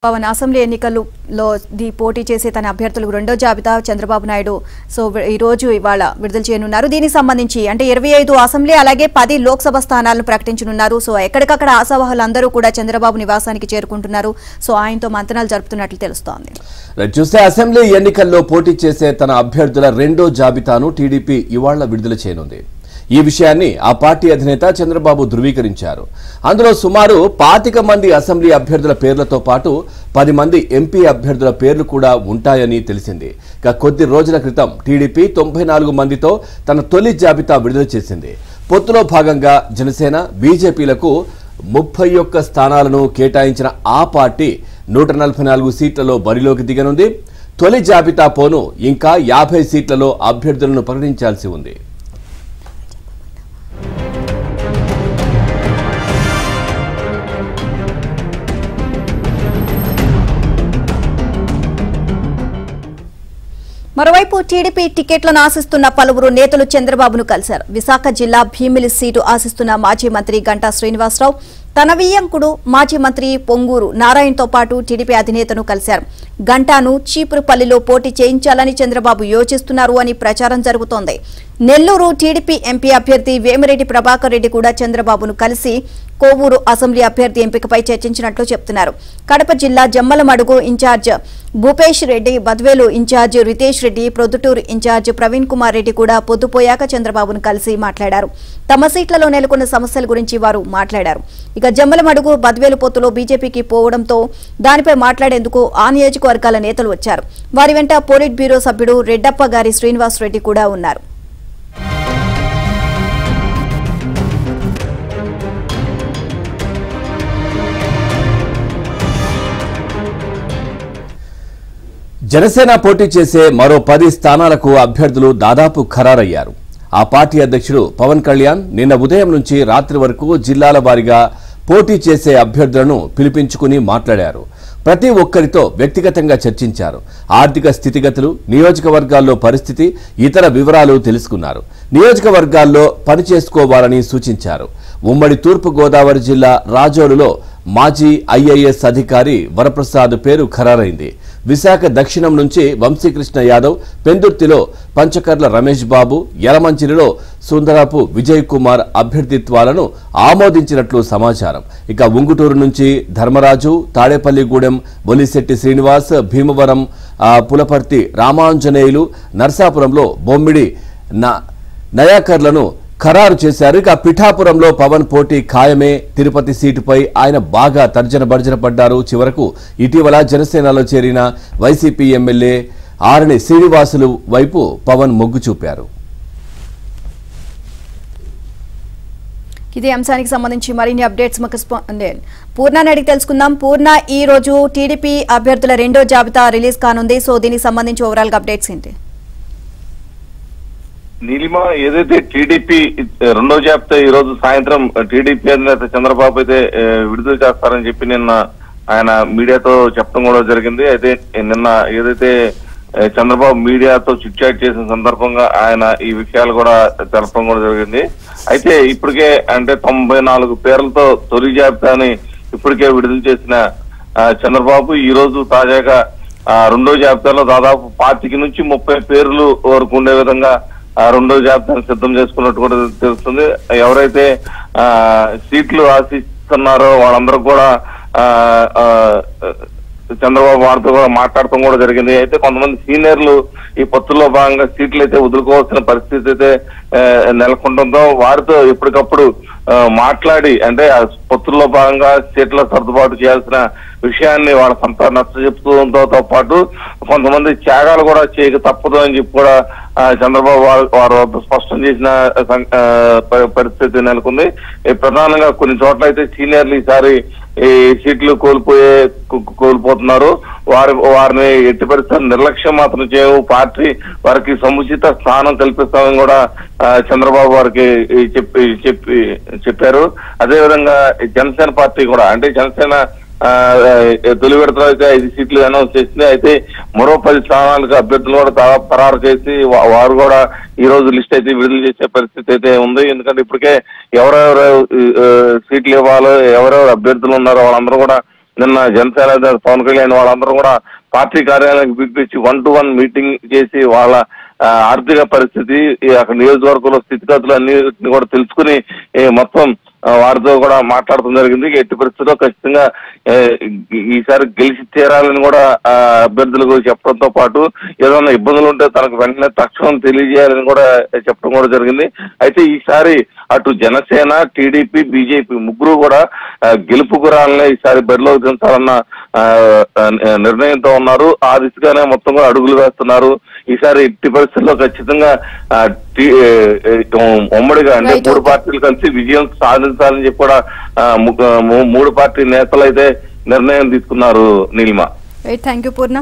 Pawan assembly ఎన్నికల్లో పోటీ చేసే తన అభ్యర్థులకు రెండో జాబితా చంద్రబాబు నాయుడు ఈ రోజు ఇవాళ విడుదల చేయనున్నారు. దీనికి సంబంధించి అంటే 25 అసెంబ్లీ అలాగే 10 లోక్సభ స్థానాలను ప్రకటించనున్నారు. ఎక్కడికక్కడ ఆశావాహులందరూ కూడా చంద్రబాబు నివాసానికి చేరుకుంటున్నారు. ఆయనతో మంతనాలు జరుపుతున్నట్లు తెలుస్తోంది. చూస్తే అసెంబ్లీ ఎన్నికల్లో పోటీ చేసే తన అభ్యర్థుల రెండో జాబితాను టీడీపీ ఇవాళ విడుదల చేయనుంది. ఈ విషయాన్ని ఆ పార్టీ అధినేత చంద్రబాబు ధృవీకరించారు. అందులో సుమారు 25 మంది అసెంబ్లీ అభ్యర్థుల పేర్లతో పాటు 10 మంది ఎంపీ అభ్యర్థుల పేర్లు కూడా ఉంటాయని తెలిసింది. కొద్ది రోజుల క్రితం టీడీపీ 94 మందితో తన తొలి జాబితా విడుదల చేసింది. పొత్తులో భాగంగా జనసేన, బీజేపీలకు 31 స్థానాలను కేటాయించిన ఆ పార్టీ 144 సీట్లలో బరిలోకి దిగనుంది. తొలి జాబితా పోను ఇంకా 50 సీట్లలో అభ్యర్థులను ప్రకటించాల్సి ఉంది. మరోవైపు టీడీపీ టికెట్లను ఆశిస్తున్న పలువురు నేతలు చంద్రబాబును కలిశారు. విశాఖ జిల్లా భీమిలి సీటు ఆశిస్తున్న మాజీ మంత్రి గంటా శ్రీనివాసరావు తన వియ్యంకుడు మాజీ మంత్రి పొంగూరు నారాయణతో పాటు టీడీపీ అధినేతను కలిశారు. గంటాను చీపురుపల్లిలో పోటీ చేయించాలని చంద్రబాబు యోచిస్తున్నారు అని ప్రచారం జరుగుతోంది. నెల్లూరు టీడీపీ ఎంపీ అభ్యర్థి వేమిరెడ్డి ప్రభాకర్ రెడ్డి కూడా చంద్రబాబును కలిసి కోవూరు అసెంబ్లీ అభ్యర్థి ఎంపికపై చర్చించినట్లు చెబుతున్నారు. కడప జిల్లా Jammalamadugu in charge Bhupesh Reddy, Badvel in charge Ritesh Reddy, Proddatur in charge Praveen Kumar Reddy కూడా పొద్దుపోయాక చంద్రబాబును కలిసి మాట్లాడారు. తమ సీట్లలో నెలకొన్న సమస్యల గురించి వారు మాట్లాడారు. జమ్మలమడుగు బద్వేలు పొత్తులో బీజేపీకి పోవడంతో దానిపై మాట్లాడేందుకు ఆ నియోజకవర్గాల నేతలు వచ్చారు. వారి వెంట పోలిట్ బ్యూరో సభ్యుడు రెడ్డప్ప గారి శ్రీనివాస్ రెడ్డి కూడా ఉన్నారు. జనసేన పోటీ చేసే మరో 10 స్థానాలకు అభ్యర్థులు దాదాపు ఖరారయ్యారు. ఆ పార్టీ అధ్యక్షుడు పవన్ కళ్యాణ్ నిన్న ఉదయం నుంచి రాత్రి వరకు జిల్లాల వారీగా పోటీ చేసే అభ్యర్థులను పిలిపించుకుని మాట్లాడారు. ప్రతి ఒక్కరితో వ్యక్తిగతంగా చర్చించారు. ఆర్థిక స్థితిగతులు, నియోజకవర్గాల్లో పరిస్థితి, ఇతర వివరాలు తెలుసుకున్నారు. నియోజకవర్గాల్లో పనిచేసుకోవాలని సూచించారు. ఉమ్మడి తూర్పు గోదావరి జిల్లా రాజోలులో మాజీ ఐఏఎస్ అధికారి వరప్రసాద్ పేరు ఖరారైంది. విశాఖ దక్షిణం నుంచి వంశీకృష్ణ యాదవ్, పెందుర్తిలో పంచకర్ల రమేష్ బాబు, యలమంచిలిలో సుందరపు విజయ్ కుమార్ అభ్యర్థిత్వాలను ఆమోదించినట్లు సమాచారం. ఉంగుటూరు నుంచి ధర్మరాజు, తాడేపల్లిగూడెం బొలిశెట్టి శ్రీనివాస్, భీమవరం పులపర్తి రామాంజనేయులు, నర్సాపురంలో బొమ్మిడి నయాకర్లను ఖరారు చేశారు. పిఠాపురంలో పవన్ పోటీ ఖాయమే. తిరుపతి సీటుపై ఆయన బాగా తర్జన భర్జన పడ్డారు. చివరకు ఇటీవల జనసేనలో చేరిన వైసీపీ ఎమ్మెల్యే ఆరణి శ్రీనివాసులు వైపు పవన్ మొగ్గు చూపారు. ఇదే అంశానికి సంబంధించి మరిన్ని అప్డేట్స్ పూర్ణాని అడిగి తెలుసుకుందాం. పూర్ణ, ఈ రోజు టీడీపీ అభ్యర్థుల రెండో జాబితా రిలీజ్ కానుంది. దీనికి సంబంధించి ఓవరాల్ గా అప్డేట్స్ ఏంటి? నీలిమా, ఏదైతే టీడీపీ రెండో జాబితా ఈ రోజు సాయంత్రం టీడీపీ అధినేత చంద్రబాబు అయితే విడుదల చేస్తారని చెప్పి నిన్న ఆయన మీడియాతో చెప్పడం కూడా జరిగింది. అయితే నిన్న ఏదైతే చంద్రబాబు మీడియాతో చిట్ చాట్ చేసిన సందర్భంగా ఆయన ఈ విషయాలు కూడా తెలపడం కూడా జరిగింది. అయితే ఇప్పటికే అంటే 94 పేర్లతో తొలి జాబితాని ఇప్పటికే విడుదల చేసిన చంద్రబాబు ఈ రోజు తాజాగా రెండో జాబితాలో దాదాపు 25 నుంచి 30 పేర్లు వరకు ఉండే విధంగా రెండో జాబితాను సిద్ధం చేసుకున్నట్టు కూడా తెలుస్తుంది. ఎవరైతే సీట్లు ఆశిస్తున్నారో వాళ్ళందరూ కూడా చంద్రబాబు వారితో కూడా మాట్లాడటం కూడా జరిగింది. అయితే కొంతమంది సీనియర్లు ఈ పొత్తుల్లో భాగంగా సీట్లు అయితే వదులుకోవాల్సిన పరిస్థితి అయితే నెలకొంటుందో వారితో ఎప్పటికప్పుడు మాట్లాడి అంటే పొత్తుల్లో భాగంగా సీట్ల సర్దుబాటు చేయాల్సిన విషయాన్ని వాళ్ళ సంత నచ్చ చెప్తుంతో పాటు కొంతమంది త్యాగాలు కూడా చేయక తప్పదు అని చెప్పి కూడా చంద్రబాబు వారు స్పష్టం చేసిన పరిస్థితి నెలకొంది. ప్రధానంగా కొన్ని చోట్ల అయితే సీనియర్లు ఈసారి ఈ సీట్లు కోల్పోతున్నారు. వారిని ఎట్టి పరిస్థితుల్లో నిర్లక్ష్యం మాత్రం చేయవు. పార్టీ వారికి సముచిత స్థానం కల్పిస్తామని కూడా చంద్రబాబు వారికి చెప్పారు. అదేవిధంగా జనసేన పార్టీ కూడా అంటే జనసేన తొలి విడతలో అయితే 5 సీట్లు అనౌన్స్ చేసింది. అయితే మరో 10 స్థానాలకు అభ్యర్థులు కూడా ఖరారు చేసి వారు కూడా ఈ రోజు లిస్ట్ అయితే విడుదల చేసే పరిస్థితి అయితే ఉంది. ఎందుకంటే ఇప్పటికే ఎవరెవరు సీట్లు ఇవ్వాలో ఎవరెవరు అభ్యర్థులు ఉన్నారో వాళ్ళందరూ కూడా నిన్న జనసేన అధినేత పవన్ కళ్యాణ్ వాళ్ళందరూ కూడా పార్టీ కార్యాలయానికి పిలిపించి 1-to-1 మీటింగ్ చేసి వాళ్ళ ఆర్థిక పరిస్థితి, అక్కడ నియోజకవర్గంలో స్థితిగతులు అన్నిటిని కూడా తెలుసుకుని మొత్తం వారితో కూడా మాట్లాడటం జరిగింది. ఎట్టి పరిస్థితుల్లో ఖచ్చితంగా ఈసారి గెలిచి తీరాలని కూడా అభ్యర్థులకు చెప్పడంతో పాటు ఏదైనా ఇబ్బందులు ఉంటే తనకు వెంటనే తక్షణం తెలియజేయాలని కూడా చెప్పడం కూడా జరిగింది. అయితే ఈసారి అటు జనసేన, టీడీపీ, బీజేపీ ముగ్గురు కూడా గెలుపు గురాలనే ఈసారి బరిలోకి దించాలన్న నిర్ణయంతో ఉన్నారు. ఆ దిశగానే మొత్తం కూడా అడుగులు వేస్తున్నారు. ఈసారి ఎట్టి పరిస్థితుల్లో ఖచ్చితంగా ఉమ్మడిగా అంటే 3 పార్టీలు కలిసి విజయం సాధించాలని చెప్పి కూడా 3 పార్టీ నేతలు అయితే నిర్ణయం తీసుకున్నారు. Neelima, thank you Purna.